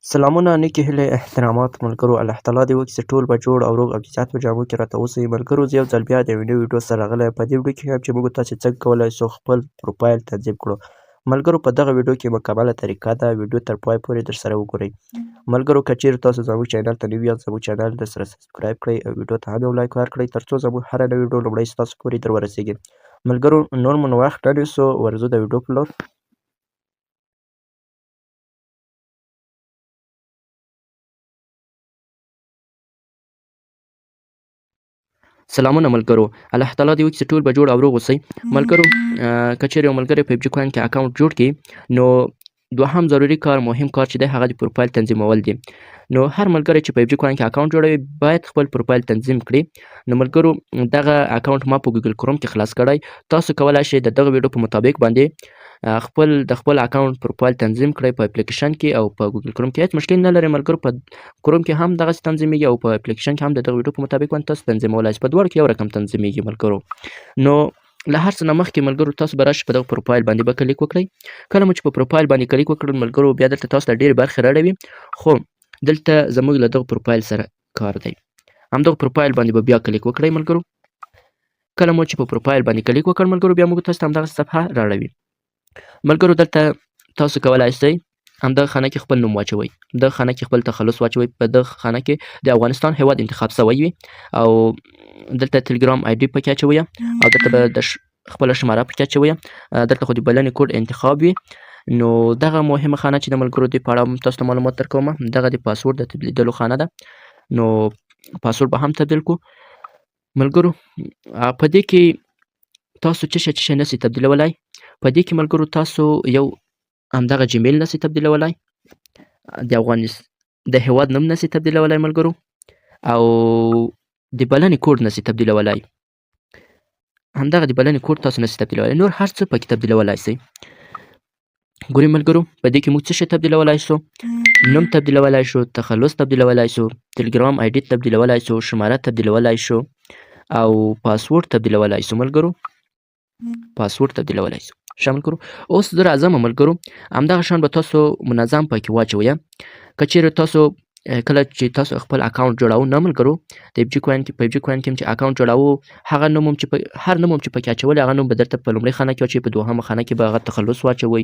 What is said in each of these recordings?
سلامونه نیکې هیلې احترامات ملګرو الله تعالی دې وکړي چې ټول به جوړ او روغ او د جهاد په جامو کې راته اوسئ ملګرو زه یو ځل بیا د یوې نوې ویډیو سره راغلی یم په دې ویډیو کې ښیم چې موږ تاسې څنګه کولی شو خپل پروفایل تنظیم کړو ملګرو په دغه ویډیو کې مکمله طریقه ده ویډیو تر پای پورې درسره وګورئ ملګرو که چیرې تاسو زموږ چینل ته نوي یاست زموږ چینل درسره سبسکرایب کړئ او ویډیو ته هم یو لایک ورکړئ تر څو زموږ هره نوې ویډیو لومړی ستاسو پورې در ورسیږي ملګرو نور مو نو وخت نه نیسو ورځو د ویډیو په لور سلامونه ملګرو الله تعالی دې وکړي چې ټول به جوړ او روغ اوسئ ملګرو که چیرې یو ملګری په PUBG کوین کې اکاونټ جوړ کړي نو دوهم ضروري کار مهم کار چې دی هغه د پروفایل تنظیمول دي نو هر ملګری چې په PUBG کوین کې اکاونټ جوړوي باید خپل پروفایل تنظیم کړي نو ملګرو دغه اکاونټ ما په ګوګل کروم کې خلاص کړی تاسو کولی شئ د دغه ویډیو په مطابق باندې خپل اکاونټ پروفایل تنظیم کړئ په اپلیکیشن کې او په ګوګل کروم کې هیڅ مشکل نه لري ملګرو په کروم کې هم دغسې تنظیمیږي او په اپلیکیشن کې هم د دغه ویډیو په مطابق باندې تاسو تنظیمولی شئ په دواړو کې یو رقم تنظیمیږي ملګرو نو له هر څه نه مخکې ملګرو تاسو به راشئ په دغه پروفایل باندې به کلیک وکړئ کله مو چې په پروفایل باندې کلیک وکړل ملګرو بیا دلته تاسو ته ډېرې برخې راړوي خو دلته زموږ له دغه پروفایل سره کار دی همدغه پروفایل باندې به بیا کلیک وکړئ ملګرو کله مو چې په پروفایل باندې کلیک وکړ ملګرو بیا موږ تاسو ته همدغه صفحه راړوي ملګرو دلته تاسو کولی شئ همدغه خانه کې خپل نوم واچوئ دغه خانه کې خپل تخلص واچوئ په دغه خانه کې د افغانستان هیواد انتخاب سوی وي او دلته تلګرام آی ډي پکې اچوئ او دلته به د خپله شماره پکې اچوئ دلته خو د بلنې کوډ انتخاب وي نو دغه مهمه خانه چې د ملګرو دې په اړه هم تاسو ته معلومات درکوم دغه د پاسورډ د تبدیلېدلو خانه ده نو پاسورډ به هم تبدیل کړو ملګرو په دې کې تاسو څه شی نسئ تبدیلولی په دې کې ملګرو تاسو یو همدغه جیمیل نسئ تبدیلولی د هیواد نوم نسئ تبدیلولی ملګرو او د بلنې کوډ نسئ تبدیلولی همدغه د بلنې کوډ تاسو نسئ تبدیلولی نور هر څه پکې تبدیلولی سئ ګورئ ملګرو په دې کې موږ څه شی تبدیلولی شو نوم تبدیلولی شو تخلص تبدیلولی شو تلګرام آی ډي تبدیلولی شو شماره تبدیلولی شو او پاسورډ تبدیلولی شو ملګرو پاسورډ تبدیلولی شو ښه ملګرو اوس زه راځم ملګرو همدغه شان به تاسو منظم پکې واچوئ که چیرې تاسو کله چې تاسو خپل اکاونټ جوړوو نه ملګرو د PUBG کوین کې چې اکاونټ جوړوو هغه نوم هم چې هر نوم هم چې پکې اچولی هغه نوم به درته په لومړۍ خانه کې واچوئ په دوهمه خانه کې به هغه تخلص واچوئ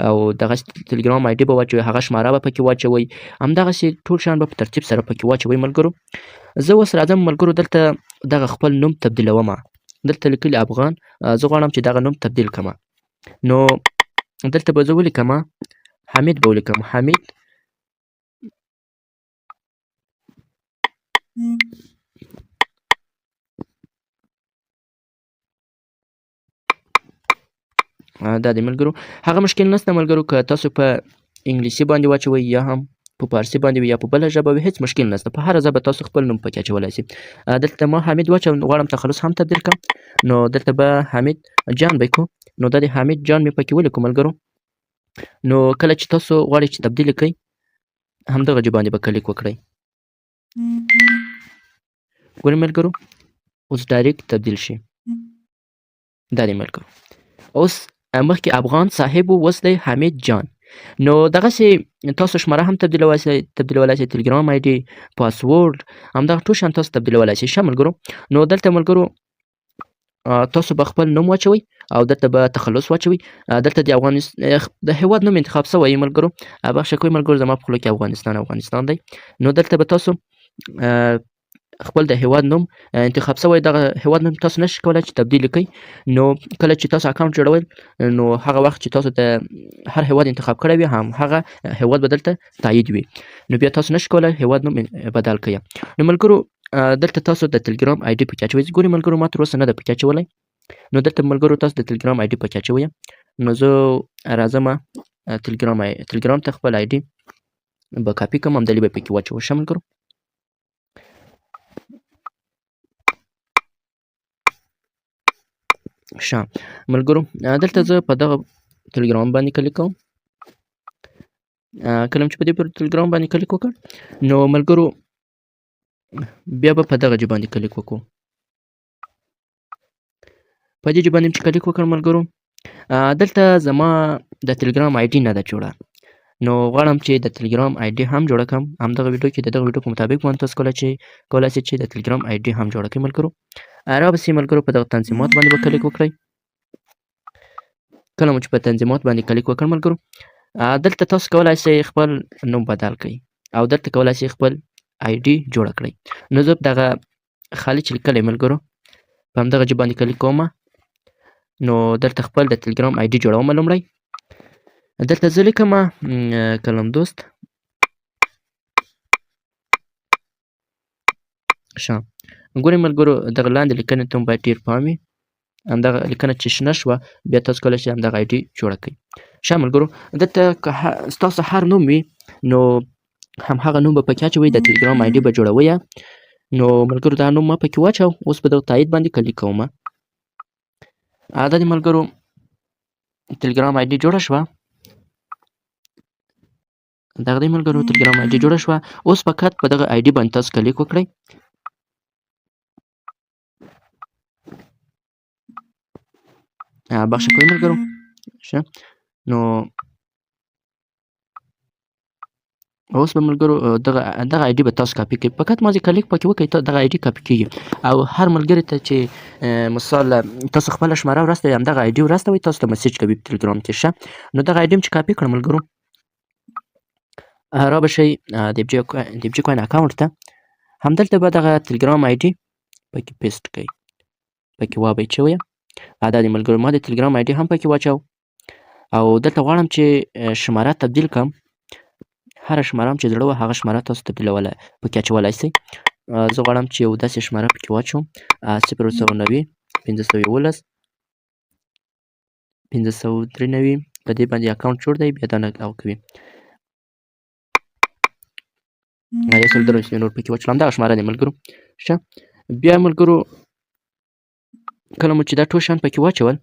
او دغسې تلګرام آی ډي به واچوئ هغه شماره به پکې واچوئ همدغسې ټول شیان به په ترتیب سره پکې واچوئ ملګرو زه اوس راځم ملګرو دلته دغه خپل نوم تبدیلومه دلته لیکلي افغان زه غواړم چې دغه نوم تبدیل کړمه نو دلته به زه ولیکمه حمید به ولیکم حمید دا دی ملګرو هغه مشکل نشته ملګرو که تاسو په انګلیسي باندې واچوئ یا هم په فارسي باندې وي یا په بله ژبه وي هېڅ مشکل نشته په هره ژبه تاسو خپل نوم پکې اچولی شئ دلته ما حمید واچوم غواړم تخلص هم تبدیل کړم نو دلته به حمید جان به کړو نو دا د حمید جان مې پکې ولیکو ملګرو نو کله چې تاسو غواړئ چې تبدیل کړئ همدغه ژبه باندې به کلیک وکړئ ګورئ ملګرو اوس ډایرکټ تبدیل شي دا دی ملګرو اوس مخکې افغان صاحب و اوس دی حمید جان نو دغسې تاسو شماره هم تبدیلولی شئ تلګرام آی ډي پاسورډ همدغه ټول شیان تاسو تبدیلولی شئ ښه ملګرو نو دلته ملګرو تاسو به خپل نوم واچوئ او دلته به تخلص واچوئ دلته د هیواد نوم انتخاب سوی ملګرو بخښه کوئ ملګرو زما په خوله کې افغانستان دی نو دلته به تاسو خپل د هیواد نوم انتخاب سوی دغه هیواد نوم تاسو نشئ کولی چې تبدیل کړئ نو کله چې تاسو اکاونټ جوړوئ نو هغه وخت چې تاسو د هر هیواد انتخاب کړی وي هغه هیواد به دلته تایید وي نو بیا تاسو نشئ کولی هیواد نوم بدل کړئ نو ملګرو دلته تاسو د تلګرام آی ډي پکې اچوئ ګورئ ملګرو ما تر اوسه نه ده پکې اچولی نو دلته ملګرو تاسو د تلګرام آی ډي پکې اچوئ نو زه راځم تلګرام ته خپل آی ډي به کاپي کړم همدلې به پکې واچوم ښه ملګرو ښه ملګرو دلته زه په دغه تلګرام باندې کلیک کوم کله چې په دې تلګرام باندې کلیک وکړ نو ملګرو بیا به په دغه ژبه باندې کلیک وکړو په دې ژبه باندې چې کلیک وکړم ملګرو دلته زما د تلګرام آی ډي نه ده جوړه نو غواړم چې د ټلګرام آی ډي هم جوړه کړم. همدغه ویډیو کې د دغه ویډیو په مطابق باندې تاسو کولای شئ چې د ټلګرام آی ډي هم جوړه کړئ ملګرو. راپسې ملګرو په دغه تنظیمات باندې به کلیک وکړئ. کله مو چې په تنظیمات باندې کلیک وکړ ملګرو، دلته تاسو کولای شئ خپل نوم بدل کړئ او دلته کولای شئ خپل آی ډي جوړه کړئ. نو زه دغه خالي چې لیکلی ملګرو په همدغه ژبه باندې کلیک کومه. نو دلته خپل د ټلګرام آی ډي جوړومه. لومړی دلته زه لیکمه کلم دوست ښه. ګورئ ملګرو دغه لاندې لیکنې ته مو باید ډېر پام وي. همدغه لیکنه چې شنه شوه بیا تاسو کولی شئ همدغه آی ډي جوړه کړئ. ښه ملګرو دلته که ستاسو هر نوم وي نو همهغه نوم به پکې اچوئ. د ټلګرام آی ډي به جوړوئ. نو ملګرو دا نوم ما پکې واچو. اوس په دغه تایید باندې کلیک کومه. دا د ملګرو ټلګرام آی ډي جوړه شوه. دغه دی ملګرو ټلګرام آی ډي جوړه شوه. اوس فقط په دغه آی ډي باندې تاسو کلیک وکړئ. بخښه کوئ ملګرو. ښه نو اوس به ملګرو دغه آی ډي به تاسو کاپي کړئ. فقط مازې کلیک پکې وکړئ دغه آی ډي کاپي کېږي. او هر ملګري ته چې مثال تاسو خپله شماره ورستوئ همدغه آی ډي ورستوئ تاسو ته مسیج کوي په ټلګرام کې. ښه نو دغه آی ډي چې کاپي کړم ملګرو را به شئ د FJ کوین اکاونټ ته. همدلته به دغه ټلګرام آی ډي پکې پیسټ کړئ. پکې واچوئ. دا دی ملګرو ما د ټلګرام آی ډي هم پکې واچو. او دلته غواړم چې شماره تبدیل کړم. هره شماره هم چې زړه وه هغه شماره تاسو تبدیلولی پکې اچولی شئ. زه غواړم چې یو داسې شماره پکې واچوم 090 511 593 په دې باندې اکاونټ جوړ دی. بیا دا نه کوي 103 نور پکې واچوم. همدغه شماره دی ملګرو. ښه بیا ملګرو کله مو چې دا ټول شیان پکې واچول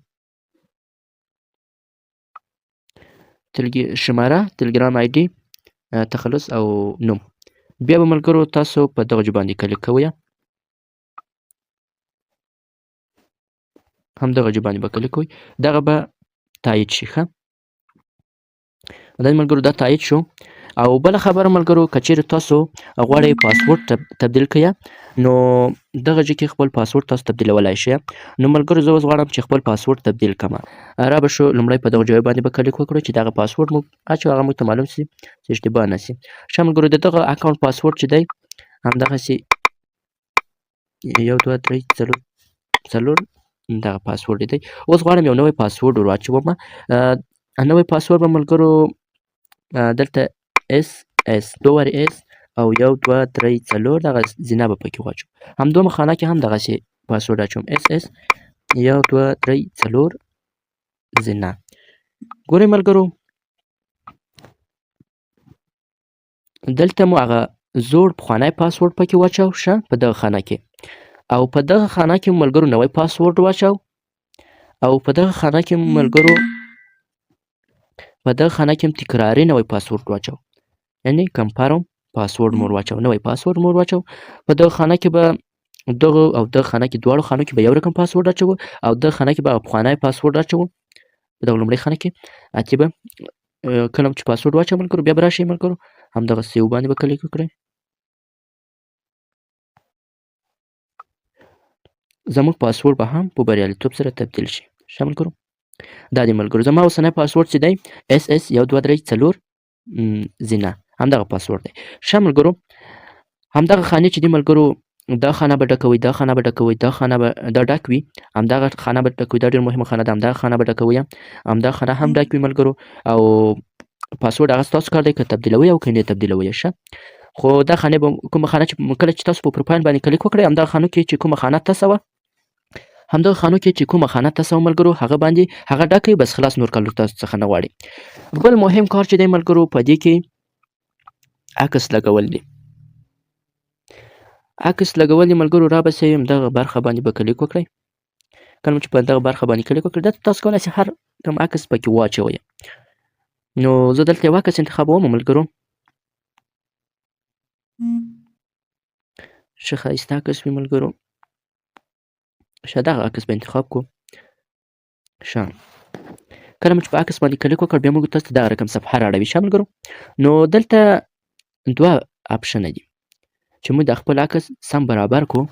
شماره ټلګرام آی ډي تخلص او نوم بیا به ملګرو تاسو په دغه ژبه باندې کلیک کوئ. همدغه ژبه باندې به کلیک کوئ. دغه به تایید شي. ښه دا ملګرو دا تایید شو. او بله خبره ملګرو که چیرې تاسو غواړئ پاسورډ تبدیل کړئ نو دغه ځای کې خپل پاسورډ تاسو تبدیلولی شئ. نو ملګرو زه اوس غواړم چې خپل پاسورډ تبدیل کړم. را به شو لومړی په دغه ځای باندې به کلیک وکړو چې دغه پاسورډ مو اچو هغه موږ ته معلوم شي چې اشتباه نه شي. ښه ملګرو د دغه اکاونټ پاسورډ چې دی همدغسې 1 2 3 4 دغه پاسورډ دی. اوس غواړم یو نوی پاسورډ ور واچوم. نوی پاسورډ به ملګرو دلته SS 2 وارې S او 1 2 3 4 دغه زینه به پکې واچوم. همدومره خانه کې هم دغسې پاسورډ اچوم SS 1 2 3 4 زینه. ګورئ ملګرو دلته مو هغه زوړ پخوانی پاسورډ پکې واچو. ښه په دغه خانه کې او په دغه خانه کې ملګرو نوی پاسورډ واچو. او په دغه خانه کې ملګرو هم تکراري نوی پاسورډ واچو. یعنی کنفرم پاسورډ مو واچو. نوی پاسورډ مو واچو. په دغه خانه کې به دغه او دغه خانه کې دواړو خانو کې به یو رقم پاسورډ اچوو او دغه خانه کې به پخوانی پاسورډ اچوو. په دغه لومړۍ خانه کې اتې به کله چې پاسورډ واچوو ملګرو بیا به راشئ ملګرو همدغه سیو باندې به کلیک وکړئ. زموږ پاسورډ به هم په بریالیتوب سره تبدیل شي. ښه ملګرو دا دی ملګرو زما اوسنی پاسورډ چې دی SS 1 2 3 4 زینه همدغه پاسورډ دی. ښه ملګرو همدغه خانې چې دی ملګرو دا خانه به ډکوئ دا خانه به ډکوئ دا خانه به دا ډک وي همدغه خانه به ډکوئ. دا ډېر مهمه خانه ده. همدغه خانه به ډکوئ همدغه خانه هم ډک وي ملګرو. او پاسورډ هغه ستاسو کار دی که تبدیلوئ او که نه تبدیلوئ. ښه خو دا خانې به کومه خانه چې کله چې تاسو په پروفایل باندې کلیک وکړئ همدغه خانو کې چې کومه خانه تاسو وه همدغه خانو کې چې کومه خانه تاسو ملګرو هغه باندې هغه ډکئ بس خلاص نور کار تاسو څخه نه غواړي. بل مهم کار چې دی ملګرو په دې کې عکس لګول دی. عکس لګول دی ملګرو را به شئ همدغه برخه باندې به کلیک وکړئ. کله چې په دغه برخه باندې کلیک وکړئ دلته تاسو کولی شئ هر کوم عکس پکې واچوئ. نو زه دلته یو عکس انتخابوم ملګرو. ښه ښایسته عکس وي ملګرو. ښه دغه عکس به انتخاب کړو. ښه کله مو چې په عکس باندې کلیک وکړ بیا موږ تاسو ته دغه رقم صفحه رااړوي ښه ملګرو. نو دلته دوه اپشنه دي چې موږ د خپل عکس سم برابر کړو.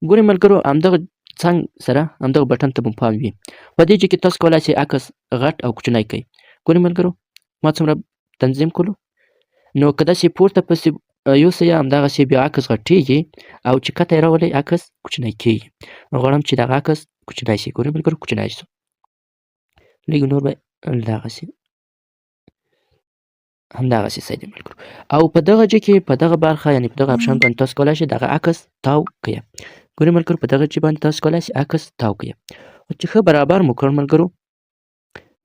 ګورئ ملګرو همدغه څنګ سره همدغه بټن ته مو پام وي. په دې کې تاسو کولی شئ عکس غټ او کوچنی کړئ. ګورئ ملګرو ما څومره تنظیم کړلو. نو که داسې پورته پسې یوسئ همدغسې بیا عکس غټېږي او چې کته یې راولئ عکس کوچنی کېږي. نو غواړم چې دغه عکس کوچنی شي. ګورئ ملګرو کوچنی شو. لږ نور به دغسې همدغسې صحیح دی ملګرو. او په دغه ځای کې په دغه برخه یعنې په دغه اپشن باندې تاسو کولی شئ دغه عکس تاو کړئ. ګورئ ملګرو په دغه ځای باندې تاسو کولی شئ عکس تاو کړئ. چې ښه برابر مو کړ ملګرو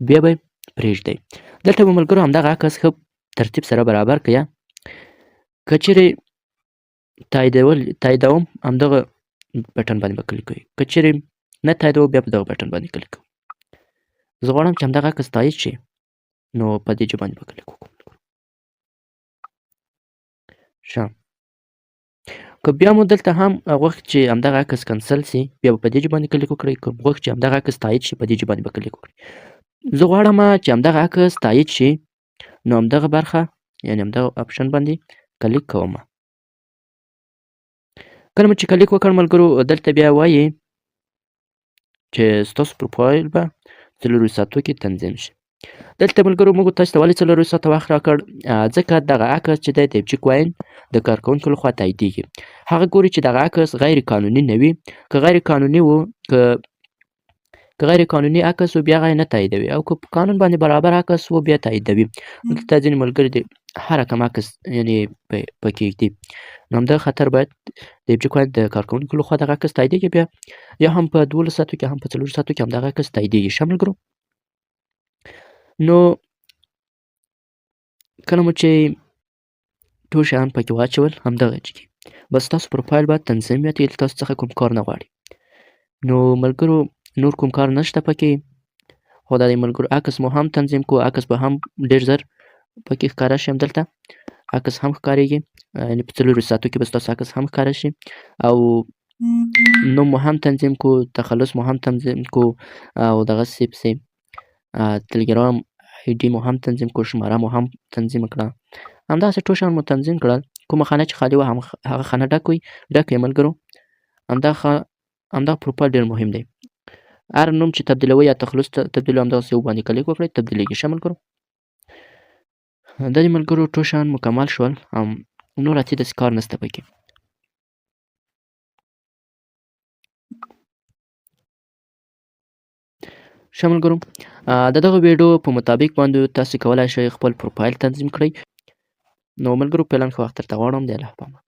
بیا به یې پرېږدئ. دلته به ملګرو همدغه عکس ښه ترتیب سره برابر کړئ. که چیرې تاییدوم همدغه بټن باندې به کلیک کوئ. که چیرې نه تاییدوم بیا په دغه بټن باندې کلیک کوئ. زه غواړم چې همدغه عکس تایید شي نو په دې ځای باندې به کلیک وکړو. ښه که بیا مو دلته هم غوښت چې همدغه عکس کنسل سي بیا به په دې ځای باندې کلیک وکړئ. که غوښت چې همدغه عکس تایید شي په دې ځای باندې به کلیک وکړئ. زه غواړم چې همدغه عکس تایید شي نو همدغه برخه یعنې همدغه اپشن باندې کلیک کوم. کله مو چې کلیک وکړ ملګرو دلته بیا وایي چې ستاسو پروفایل به 4 ساعتو کې تنظیم شي. دلته ملګرو موږ تاسو ته ولې 4 ساعته وخت راکړ ځکه دغه عکس چې دی د ایپچیک واین د کارکوونکو لخوا تاییدیږي. هغه ګوري چې دغه عکس غیر قانوني نه وي. که غیر قانوني و که غیر قانوني عکس و بیا هغه نه تاییدوي او که په قانون باندې برابر عکس و بیا تاییدوي. دلته ځینې ملګري د هر رقم عکس یعنې پکې ږدي. نو همدغه خطر باید د ایپچیک واین د کارکوونکو لخوا دغه عکس تاییدیږي بیا یا هم په 12 ساعتو کې هم په 4 ساعتو کې همدغه عکس تاییدیږي. ښه ملګرو نو کله مو چې ټول شیان پکې واچول همدغه کې بس تاسو پروفایل باید تنظیم وي. تاسو څخه کوم کار نه غواړي. نو ملګرو نور کوم کار نشته پکې خو دا د ملګرو عکس مو هم تنظیم کو. عکس به هم ډېر ژر پکې ښکاره شي. همدلته عکس هم ښکارېږي یعنې په 4 ساعتو کې به ستاسو عکس هم ښکاره شي او نوم مو هم تنظیم کو، تخلص مو هم تنظیم کو او دغسې پسې تلګرام آی ډي مو هم تنظیم کو، شماره مو هم تنظیم کړه. همداسې ټول شیان مو تنظیم کړل. کومه خانه چې خالي وه هغه خانه ډک کړئ ملګرو. همدغه پروفایل ډېر مهم دی. هر نوم چې تبدیلوئ یا تخلص تبدیلوئ همدغسې یو باندې کلیک وکړئ تبدیلېږي. ښه ملګرو دا دې ملګرو ټول شیان مکمل شول. نور هسې داسې کار نشته پکې. ښه ملګرو د دغه ویډیو په مطابق باندې تاسو کولی شئ خپل پروفایل تنظیم کړئ. نو ملګرو فعلا ښه وخت درته غواړم. د الله په امان.